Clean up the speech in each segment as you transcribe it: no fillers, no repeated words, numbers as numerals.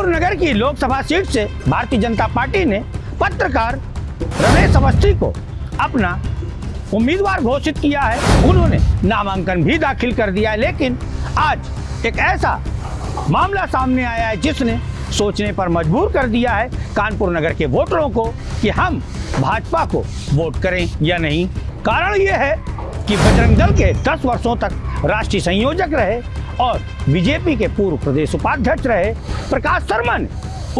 कानपुर नगर की लोकसभा सीट से भारतीय जनता पार्टी ने पत्रकार रमेश अवस्थी को अपना उम्मीदवार घोषित किया है। उन्होंने नामांकन भी दाखिल कर दिया है, लेकिन आज एक ऐसा मामला सामने आया है जिसने सोचने पर मजबूर कर दिया है कानपुर नगर के वोटरों को कि हम भाजपा को वोट करें या नहीं। कारण यह है कि बजरंग दल के 10 वर्षों तक राष्ट्रीय संयोजक रहे और बीजेपी के पूर्व प्रदेश उपाध्यक्ष रहे प्रकाश शर्मा ने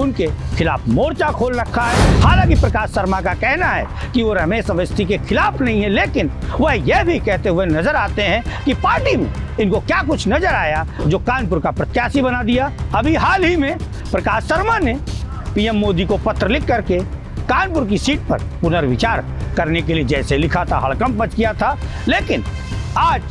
उनके खिलाफ मोर्चा खोल रखा है। हालांकि प्रकाश शर्मा का कहना है कि वो रमेश अवस्थी के खिलाफ नहीं है, लेकिन वह यह भी कहते हुए नजर आते हैं कि पार्टी में इनको क्या कुछ नजर आया जो कानपुर का प्रत्याशी बना दिया। अभी हाल ही में प्रकाश शर्मा ने पीएम मोदी को पत्र लिख करके कानपुर की सीट पर पुनर्विचार करने के लिए जैसे लिखा था, हड़कंप मच गया था। लेकिन आज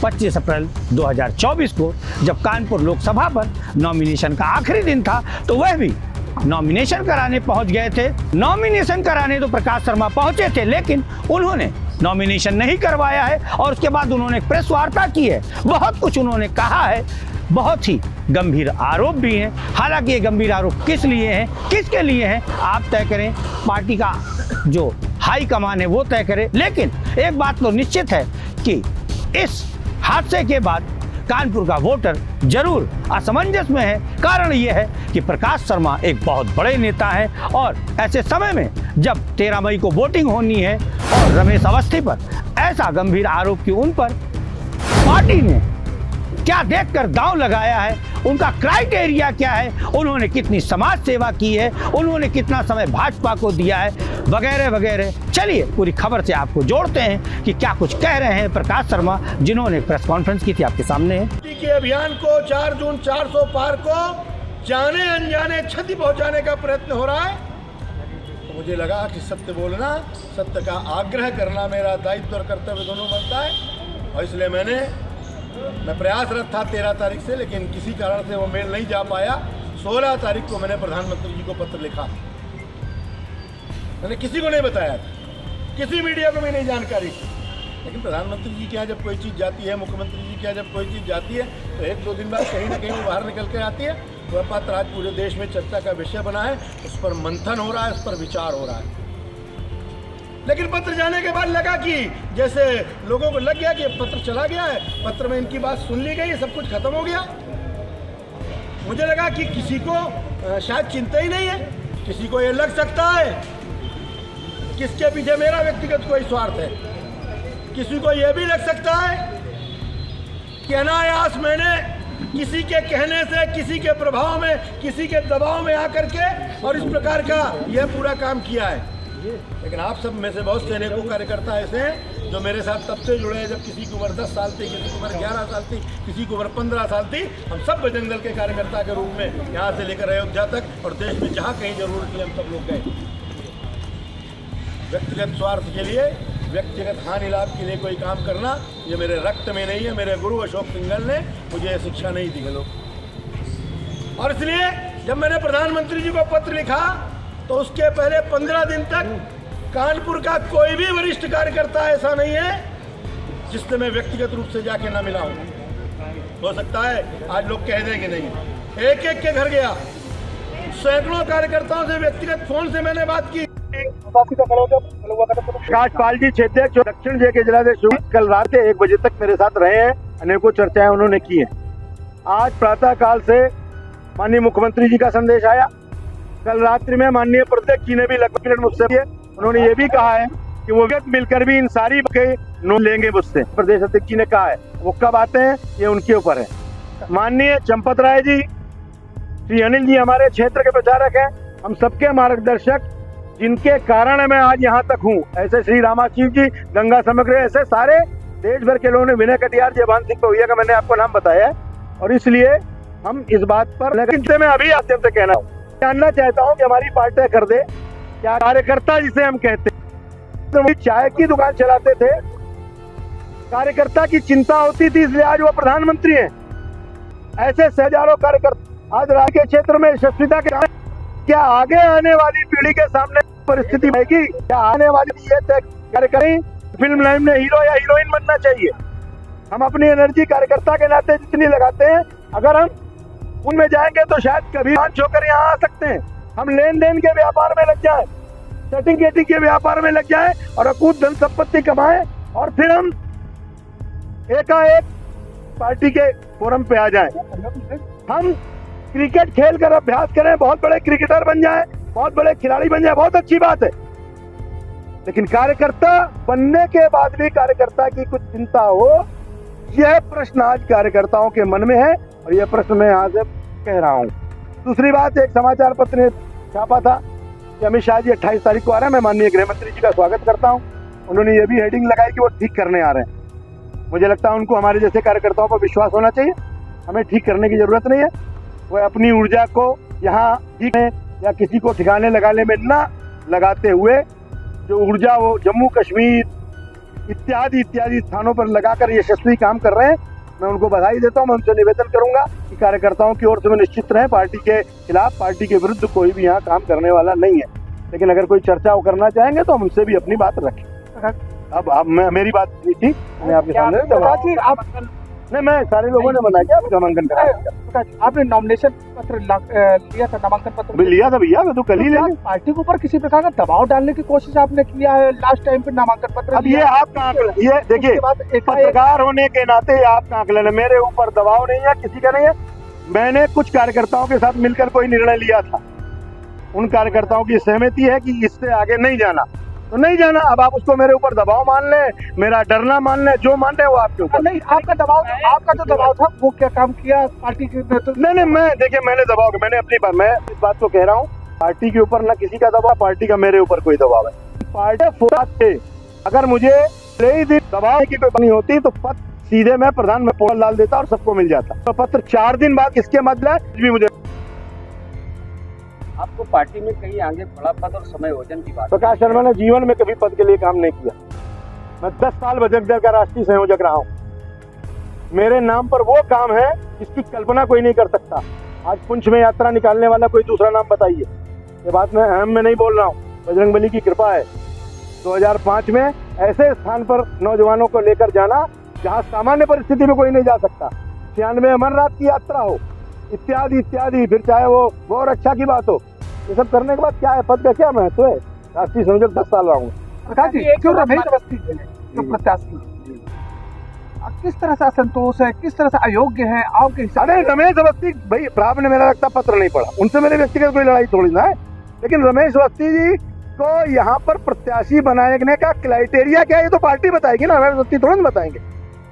25 अप्रैल 2024 को जब कानपुर लोकसभा पर नॉमिनेशन का आखिरी दिन था तो वह भी नॉमिनेशन कराने पहुंच गए थे। नॉमिनेशन कराने तो प्रकाश शर्मा पहुंचे थे, लेकिन उन्होंने नॉमिनेशन नहीं करवाया है और उसके बाद उन्होंने प्रेस वार्ता की है। बहुत कुछ उन्होंने कहा है, बहुत ही गंभीर आरोप भी हैं। हालांकि ये गंभीर आरोप किस लिए हैं, किसके लिए हैं, आप तय करें, पार्टी का जो हाई कमान है वो तय करे। लेकिन एक बात तो निश्चित है कि इस हादसे के बाद कानपुर का वोटर जरूर असमंजस में है। कारण यह है कि प्रकाश शर्मा एक बहुत बड़े नेता हैं और ऐसे समय में जब 13 मई को वोटिंग होनी है और रमेश अवस्थी पर ऐसा गंभीर आरोप कि उन पर पार्टी ने क्या देखकर दांव लगाया है, उनका क्राइटेरिया क्या है, उन्होंने कितनी समाज सेवा की है, उन्होंने कितना समय भाजपा को दिया है, वगैरह वगैरह। चलिए पूरी खबर से आपको जोड़ते हैं कि क्या कुछ कह रहे हैं प्रकाश शर्मा, जिन्होंने प्रेस कॉन्फ्रेंस की थी, आपके सामने है। के अभियान को 4 जून 400 पार को जाने अनजाने क्षति पहुंचाने का प्रयत्न हो रहा है। तो मुझे लगा कि सत्य बोलना, सत्य का आग्रह करना मेरा दायित्व और कर्तव्य दोनों बनता है और इसलिए मैं प्रयासरत था 13 तारीख से, लेकिन किसी कारण से वो मेल नहीं जा पाया। 16 तारीख को मैंने प्रधानमंत्री जी को पत्र लिखा। मैंने किसी को नहीं बताया, किसी मीडिया को भी नहीं जानकारी थी, लेकिन प्रधानमंत्री जी के यहाँ जब कोई चीज़ जाती है, मुख्यमंत्री जी के यहाँ जब कोई चीज़ जाती है तो 1-2 दिन बाद कहीं ना कहीं वो बाहर निकल के आती है। वह पत्र आज पूरे देश में चर्चा का विषय बना है, उस पर मंथन हो रहा है, उस पर विचार हो रहा है। लेकिन पत्र जाने के बाद लगा कि जैसे लोगों को लग गया कि पत्र चला गया है, पत्र में इनकी बात सुन ली गई, सब कुछ खत्म हो गया। मुझे लगा कि किसी को शायद चिंता ही नहीं है, किसी को ये लग सकता है किसके पीछे मेरा व्यक्तिगत कोई स्वार्थ है, किसी को यह भी लग सकता है कि अनायास मैंने किसी के कहने से, किसी के प्रभाव में, किसी के दबाव में आकर के और इस प्रकार का यह पूरा काम किया है। लेकिन आप सब में से बहुत से अनेकों कार्यकर्ता ऐसे हैं जो मेरे साथ तब से जुड़े हैं जब किसी की उम्र 10 साल थी, किसी की उम्र 11 साल थी, किसी की उम्र 15 साल थी। हम सब बजरंग दल के कार्यकर्ता के रूप में यहाँ से लेकर अयोध्या तक और देश में जहाँ कहीं जरूरत थी हम सब लोग गए। व्यक्तिगत स्वार्थ के लिए, व्यक्तिगत हानि लाभ के लिए कोई काम करना ये मेरे रक्त में नहीं है। मेरे गुरु अशोक सिंघल ने मुझे ये शिक्षा नहीं दी है लोग। और इसलिए जब मैंने प्रधानमंत्री जी को पत्र लिखा तो उसके पहले 15 दिन तक कानपुर का कोई भी वरिष्ठ कार्यकर्ता ऐसा नहीं है जिससे मैं व्यक्तिगत रूप से जाके ना मिला हूँ। हो सकता है आज लोग कह दें कि नहीं, एक एक के घर गया, सैकड़ों कार्यकर्ताओं से व्यक्तिगत फोन से मैंने बात की। प्रकाश पाल जी क्षेत्राध्यक्ष दक्षिण जय के जिलाध्यक्ष कल रात के 1 बजे तक मेरे साथ रहे हैं, अनेकों चर्चाएं उन्होंने की हैं। आज प्रातः काल से माननीय मुख्यमंत्री जी का संदेश आया। कल रात्रि में माननीय प्रत्यक्ष जी ने भी लगभग मिनट मुझसे किए। उन्होंने ये भी कहा है कि वो व्यक्ति मिलकर भी इन सारी के नोट लेंगे मुझसे। प्रदेश अध्यक्ष जी ने कहा है, वो कब आते हैं ये उनके ऊपर है। माननीय चंपत राय जी, श्री अनिल जी हमारे क्षेत्र के प्रचारक हैं, हम सबके मार्गदर्शक, जिनके कारण मैं आज यहाँ तक हूँ। ऐसे श्री रामाशिव जी, गंगा समग्र, ऐसे सारे देश भर के लोगों ने, विनय कटियार, जयभान सिंह पवैया का मैंने आपको नाम बताया है। और इसलिए हम इस बात पर मैं अभी आपसे कहना हूँ, जानना चाहता हूँ कि हमारी पार्टी कर दे क्या कार्यकर्ता जिसे हम कहते हैं, तो चाय की दुकान चलाते थे, कार्यकर्ता की चिंता होती थी, इसलिए आज वो प्रधानमंत्री हैं। ऐसे हजारों कार्यकर्ता आज राज्य के क्षेत्र में यशस्विता के क्या आगे आने वाली पीढ़ी के सामने परिस्थिति आएगी, क्या आने वाली ये तय करें फिल्म लाइन में हीरो या हीरोइन बनना चाहिए। हम अपनी एनर्जी कार्यकर्ता के नाते जितनी लगाते हैं, अगर हम उनमें जाएंगे तो शायद कभी लांच होकर यहाँ आ सकते हैं। हम लेन देन के व्यापार में लग जाएं, सेटिंग गेटिंग के व्यापार में लग जाएं और अकूत धन संपत्ति कमाएं और फिर हम एकाएक पार्टी के फोरम पे आ जाएं। हम क्रिकेट खेल कर अभ्यास करें, बहुत बड़े क्रिकेटर बन जाएं, बहुत बड़े खिलाड़ी बन जाएं, बहुत अच्छी बात है। लेकिन कार्यकर्ता बनने के बाद भी कार्यकर्ता की कुछ चिंता हो, यह प्रश्न आज कार्यकर्ताओं के मन में है और यह प्रश्न मैं यहाँ से कह रहा हूँ। दूसरी बात, एक समाचार पत्र ने छापा था कि अमित शाह जी 28 तारीख को आ रहे हैं। मैं माननीय गृह मंत्री जी का स्वागत करता हूँ। उन्होंने ये भी हेडिंग लगाई कि वो ठीक करने आ रहे हैं। मुझे लगता है उनको हमारे जैसे कार्यकर्ताओं पर विश्वास होना चाहिए। हमें ठीक करने की जरूरत नहीं है। वो अपनी ऊर्जा को यहाँ ठीक है या किसी को ठिकाने लगाने में ना लगाते हुए जो ऊर्जा वो जम्मू कश्मीर इत्यादि स्थानों पर लगाकर यशस्वी काम कर रहे हैं, मैं उनको बधाई देता हूं। मैं उनसे निवेदन करूंगा कि कार्यकर्ताओं की ओर से मैं निश्चित रहें, पार्टी के खिलाफ, पार्टी के विरुद्ध कोई भी यहाँ काम करने वाला नहीं है। लेकिन अगर कोई चर्चा वो करना चाहेंगे तो हम उनसे भी अपनी बात रखें। अब मेरी बात नहीं थी, मैं आपके सामने नहीं, मैं सारे लोगों ने मना किया नामांकन कराया। आपने नॉमिनेशन पत्र लिया था, नामांकन पत्र लिया था भैया, मैं तो कल ही ले पार्टी के ऊपर किसी प्रकार का दबाव डालने की कोशिश आपने किया है लास्ट टाइम पे नामांकन पत्र? अब ये आपका आंकलन, ये देखिए पत्रकार होने के नाते आपका आंकलन है, मेरे ऊपर दबाव नहीं है, किसी का नहीं है। मैंने कुछ कार्यकर्ताओं के साथ मिलकर कोई निर्णय लिया था, उन कार्यकर्ताओं की सहमति है कि इससे आगे नहीं जाना तो नहीं जाना। अब आप उसको मेरे ऊपर दबाव मान लें, मेरा डरना मान लें, जो मान लें वो आपके ऊपर। नहीं, आपका जो दबाव था वो क्या काम किया पार्टी के नेतृत्व? नहीं, मैं देखिए, मैंने दबाव, मैंने अपनी बात, मैं इस बात को कह रहा हूँ, पार्टी के ऊपर ना किसी का दबाव, पार्टी का मेरे ऊपर कोई दबाव है। पार्टी अगर मुझे ही दिन दबाव की कोई बनी होती तो पत्र सीधे मैं प्रधान में पोल डाल देता और सबको मिल जाता। तो पत्र 4 दिन बाद किसके मतलब भी मुझे आपको पार्टी में कहीं आगे बड़ा पद और समायोजन की बात? प्रकाश शर्मा ने जीवन में कभी पद के लिए काम नहीं किया। मैं 10 साल बजट दल का राष्ट्रीय संयोजक रहा हूँ। मेरे नाम पर वो काम है जिसकी कल्पना कोई नहीं कर सकता। आज पुंछ में यात्रा निकालने वाला कोई दूसरा नाम बताइए। ये बात मैं अहम में नहीं बोल रहा हूँ, बजरंगबली की कृपा है। 2005 में ऐसे स्थान पर नौजवानों को लेकर जाना जहाँ सामान्य परिस्थिति में कोई नहीं जा सकता। 96 अमरनाथ की यात्रा हो, इत्यादि, फिर चाहे वो रक्षा की बात हो, ये सब करने के बाद क्या है, पद का क्या महत्व है? राष्ट्रीय संयोजक 10 साल रहा हूँ। प्रकाश जी, क्यों रमेश अवस्थी जो प्रत्याशी किस तरह से असंतोष है, किस तरह से अयोग्य है आपके हिसाब? अरे रमेश अवस्थी भाई, आपने मेरा लगता पत्र नहीं पढ़ा, उनसे मेरे व्यक्तिगत कोई लड़ाई थोड़ी ना है। लेकिन रमेश अवस्थी जी को यहाँ पर प्रत्याशी बनाने का क्राइटेरिया क्या है ये तो पार्टी बताएगी ना, रमेश अवस्थी थोड़ा बताएंगे।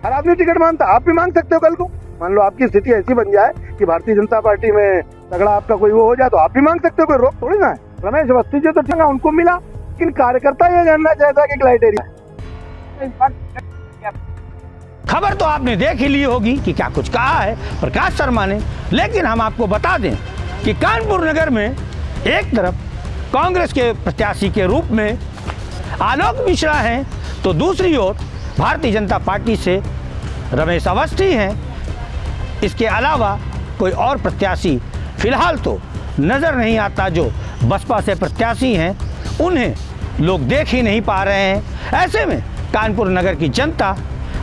हर आदमी टिकट मांगता, आप भी मांग सकते हो। कल को मान लो आपकी स्थिति ऐसी बन जाए कि भारतीय जनता पार्टी में तगड़ा आपका कोई वो हो जाए तो आप भी मांग सकते हो, कोई रोक थोड़ी ना है। रमेश अवस्थी जी तो ठीक है, उनको मिला, लेकिन कार्यकर्ता ये जानना चाहता है कि क्राइटेरिया। खबर तो आपने देख ही ली होगी कि क्या कुछ कहा है प्रकाश शर्मा ने। लेकिन हम आपको बता दें कि कानपुर नगर में एक तरफ कांग्रेस के प्रत्याशी के रूप में आलोक मिश्रा हैं तो दूसरी ओर भारतीय जनता पार्टी से रमेश अवस्थी हैं। इसके अलावा कोई और प्रत्याशी फिलहाल तो नज़र नहीं आता। जो बसपा से प्रत्याशी हैं उन्हें लोग देख ही नहीं पा रहे हैं। ऐसे में कानपुर नगर की जनता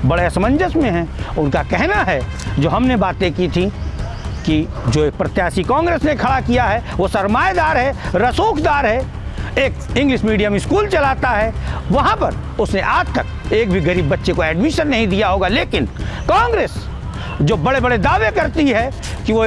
बड़े असमंजस में है। उनका कहना है, जो हमने बातें की थी कि जो एक प्रत्याशी कांग्रेस ने खड़ा किया है वो सरमाएदार है, रसूखदार है, एक इंग्लिश मीडियम स्कूल चलाता है, वहाँ पर उसने आज तक एक भी गरीब बच्चे को एडमिशन नहीं दिया होगा। लेकिन कांग्रेस जो बड़े बड़े दावे करती है कि वो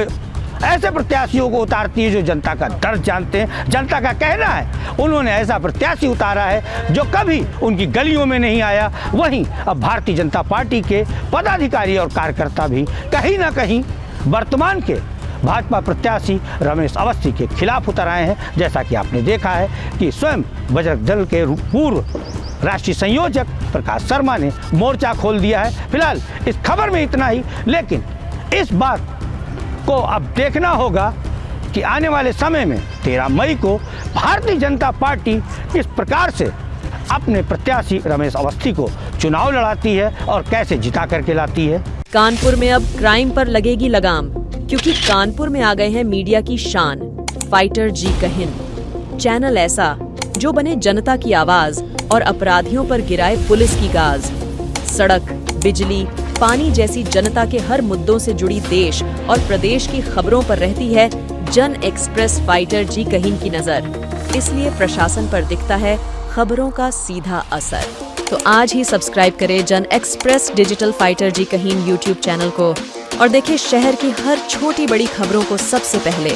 ऐसे प्रत्याशियों को उतारती है जो जनता का दर्द जानते हैं, जनता का कहना है उन्होंने ऐसा प्रत्याशी उतारा है जो कभी उनकी गलियों में नहीं आया। वहीं अब भारतीय जनता पार्टी के पदाधिकारी और कार्यकर्ता भी कहीं ना कहीं वर्तमान के भाजपा प्रत्याशी रमेश अवस्थी के खिलाफ उतर आए हैं। जैसा कि आपने देखा है कि स्वयं बजरंग दल के पूर्व राष्ट्रीय संयोजक प्रकाश शर्मा ने मोर्चा खोल दिया है। फिलहाल इस खबर में इतना ही, लेकिन इस बात को अब देखना होगा कि आने वाले समय में 13 मई को भारतीय जनता पार्टी किस प्रकार से अपने प्रत्याशी रमेश अवस्थी को चुनाव लड़ाती है और कैसे जिता करके लाती है। कानपुर में अब क्राइम पर लगेगी लगाम, क्योंकि कानपुर में आ गए हैं मीडिया की शान, फाइटर जी कहिन। चैनल ऐसा जो बने जनता की आवाज और अपराधियों पर गिराए पुलिस की गाज। सड़क, बिजली, पानी जैसी जनता के हर मुद्दों से जुड़ी देश और प्रदेश की खबरों पर रहती है जन एक्सप्रेस फाइटर जी कहिन की नजर। इसलिए प्रशासन पर दिखता है खबरों का सीधा असर। तो आज ही सब्सक्राइब करें जन एक्सप्रेस डिजिटल फाइटर जी कहिन यूट्यूब चैनल को और देखें शहर की हर छोटी बड़ी खबरों को सबसे पहले।